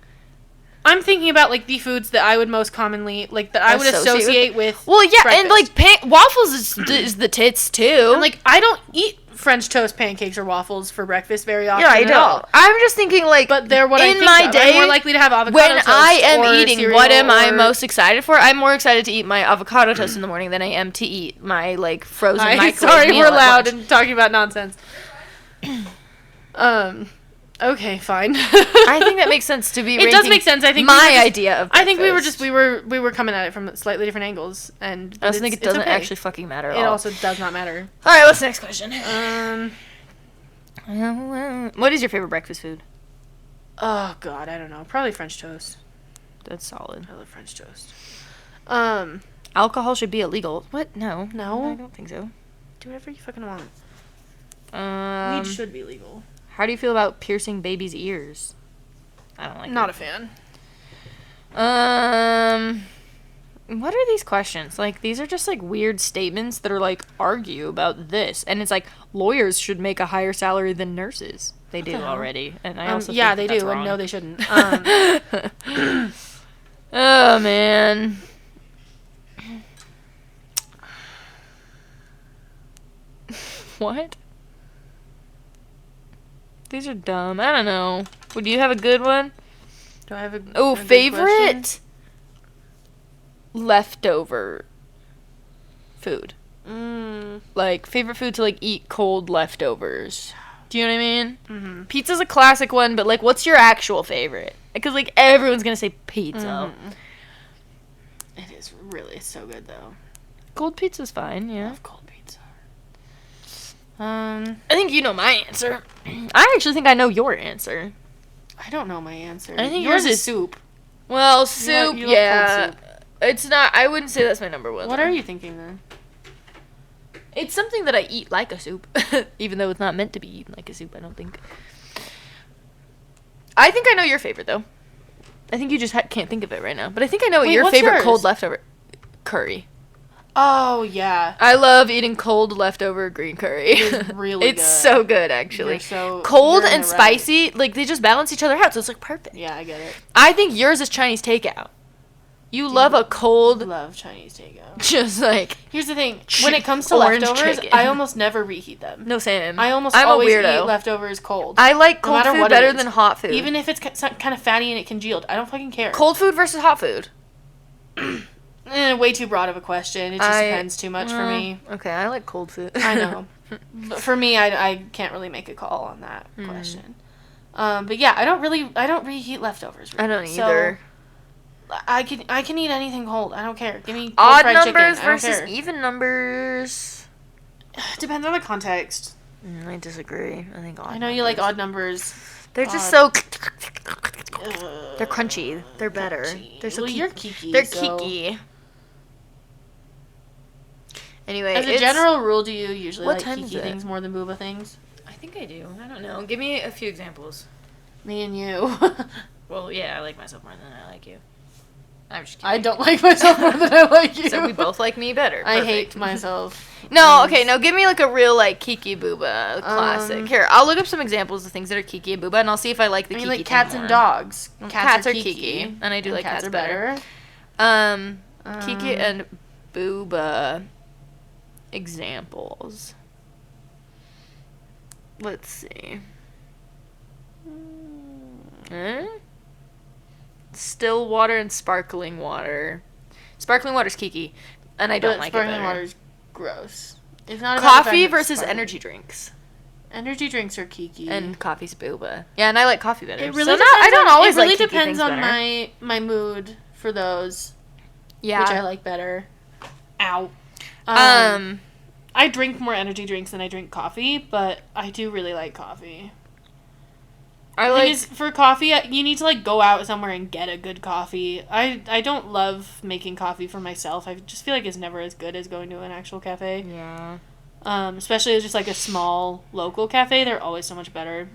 I'm thinking about, like, the foods that I would most commonly, like, that I would associate with Well, yeah, and, breakfast. like, waffles is the tits, too. And, like, I don't eat French toast, pancakes, or waffles for breakfast very often yeah, I at don't. all. I'm just thinking, like, But they're what I in think my of. day, I'm more likely to have avocado when toast I am or eating, cereal what am I or- most excited for? I'm more excited to eat my avocado toast in the morning than I am to eat my, like, frozen microwave Sorry, meal we're at loud lunch. and talking about nonsense. Okay, fine. I think that makes sense to be. It does make sense. I think my we were just- idea of. I think breakfast. we were coming at it from slightly different angles, and I also think it doesn't okay. actually fucking matter at It all. also does not matter. All right, what's the next question? Um. What is your favorite breakfast food? Oh God, I don't know. Probably French toast. That's solid. I love French toast. Alcohol should be illegal. What? No. No? I don't think so. Do whatever you fucking want. Weed Weed should be legal. How do you feel about piercing babies' ears? I don't like Not it. a fan. What are these questions? Like, these are just, like, weird statements that are, like, argue about this. And it's like, lawyers should make a higher salary than nurses. They do the hell? already. And I also yeah, think they that's do, and wrong. no, they shouldn't. Oh, man. What? These are dumb. I don't know. Would you have a good one? Do I have a Oh, a good question? favorite leftover food. Like, favorite food to, like, eat cold leftovers. Do you know what I mean? Mm-hmm. Pizza's a classic one, but, like, what's your actual favorite? Because, like, everyone's gonna say pizza. Mm-hmm. It is really so good though. Cold pizza's fine, I yeah. love cold pizza. I think you know my answer. I actually think I know your answer. I don't know my answer. I think yours yours is is- soup. Well, soup, you love cold yeah. soup. It's not, I wouldn't say that's my number one. What though. are you thinking then? It's something that I eat like a soup, even though it's not meant to be eaten like a soup, I don't think. I think I know your favorite, though. I think you just can't think of it right now. But I think I know what Wait, your what's favorite yours? cold leftover... Curry. Oh yeah, I love eating cold leftover green curry. it is really It's good. so good, actually. You're so- Cold you're in and the right. spicy, like, they just balance each other out, so it's, like, perfect. Yeah, I get it. I think yours is Chinese takeout. You love a cold, Love Chinese takeout. just, like... Here's the thing: when it comes to Orange leftovers, chicken. I almost never reheat them. No, Sam. I almost I'm always a weirdo. eat leftovers cold. I like No cold matter food what it better is. than hot food. Even if it's kind of fatty and it congealed, I don't fucking care. Cold food versus hot food. Way too broad of a question. It just depends too much for me. Okay, I like cold food. I know. But for me, I can't really make a call on that Hmm. question. But yeah, I don't reheat leftovers. I don't So, either. I can eat anything cold. I don't care. Give me cold Odd fried numbers chicken. I don't versus care. even numbers. Depends on the context. I disagree. I think odd I know you like odd numbers. They're just odd. so... They're crunchy. They're better. Crunchy. They're so Well, kiki. you're kiki, They're so- kiki. Anyway, As a general rule, do you usually What like time is kiki it? things more than booba things? I think I do. I don't know. Give me a few examples. Me and you. Well, yeah, I like myself more than I like you. I'm just kidding. I don't like myself more than I like you. So we both like me better. I Perfect. hate myself. No, okay, now give me like a real like Kiki Booba classic. Here, I'll look up some examles of things that are Kiki and Booba, and I'll see if I like the I mean, Kiki like cats thing and more. dogs. Cats are Kiki, and I do like cats are better. Kiki and Booba examples. Let's see. Still water and sparkling water. Sparkling water's Kiki, and I don't like it better. Sparkling water's gross. It's not about the Coffee fact that it's versus sparkling. energy drinks. Energy drinks are Kiki. And coffee's Booba. Yeah, and I like coffee better. It really so depends I don't on, always it really like Kiki depends things on better. my mood for those. Yeah. Which I like better. Ow. I drink more energy drinks than I drink coffee, but I do really like coffee. I The like thing is, for coffee, you need to like go out somewhere and get a good coffee. I don't love making coffee for myself. I just feel like it's never as good as going to an actual cafe. Yeah. Especially as just like a small local cafe, they're always so much better.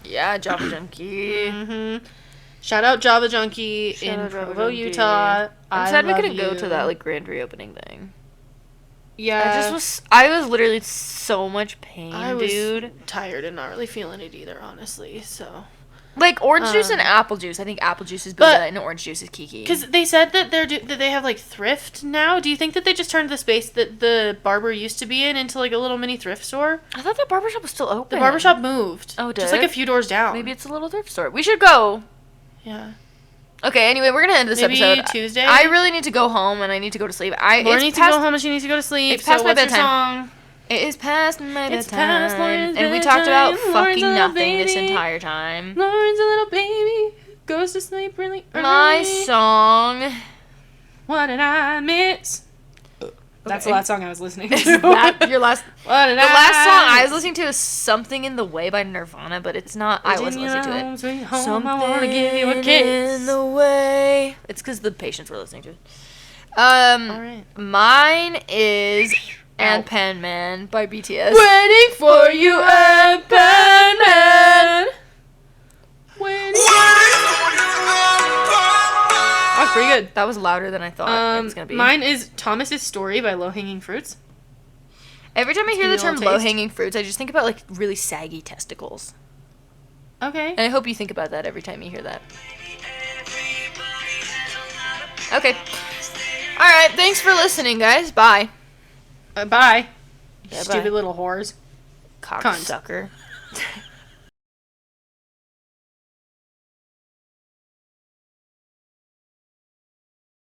Yeah, Java Junkie. Mm-hmm. Shout out Java Junkie in Provo, Utah. I'm sad we couldn't go to that like grand reopening thing. Yeah. I was literally so much pain, I was dude. tired and not really feeling it either, honestly. So, Like orange juice and apple juice. I think apple juice is Booba and orange juice is Kiki. because they said that that they have like thrift now. Do you think that they just turned the space that the barber used to be in into like a little mini thrift store? I thought that barbershop was still open. The barbershop moved. Oh, did just like it? a few doors down. Maybe it's a little thrift store. We should go. Yeah. Okay, anyway, we're gonna end this Maybe episode. Tuesday? I really need to go home and I need to go to sleep. Lauren needs to go home and she needs to go to sleep. It's past my what's your bedtime. song? It is past my It's bedtime. past Lauren's And we talked about bedtime. Lauren's fucking a little nothing this baby. entire time. Lauren's a little baby who goes to sleep really early. My song. What did I miss? That's the Okay. last song I was listening Is to. that your last? What did The last song I was miss? listening to is "Something in the Way" by Nirvana, but it's not. I wasn't listening to it. Sweet home, Something I wanna give you a kiss. in the way. It's because the patients were listening to it. Alright. Mine is "And Pan Man" by BTS. Waiting for you, Pen Man. That was pretty good. That was louder than I thought it was gonna be. Mine is Thomas's Story by Low Hanging Fruits. Every time I hear give the you a term little taste. "low-hanging fruits," I just think about like really saggy testicles. Okay. And I hope you think about that every time you hear that. Okay. All right. Thanks for listening, guys. Bye. Bye. Yeah, Stupid bye. little whores. Cocksucker.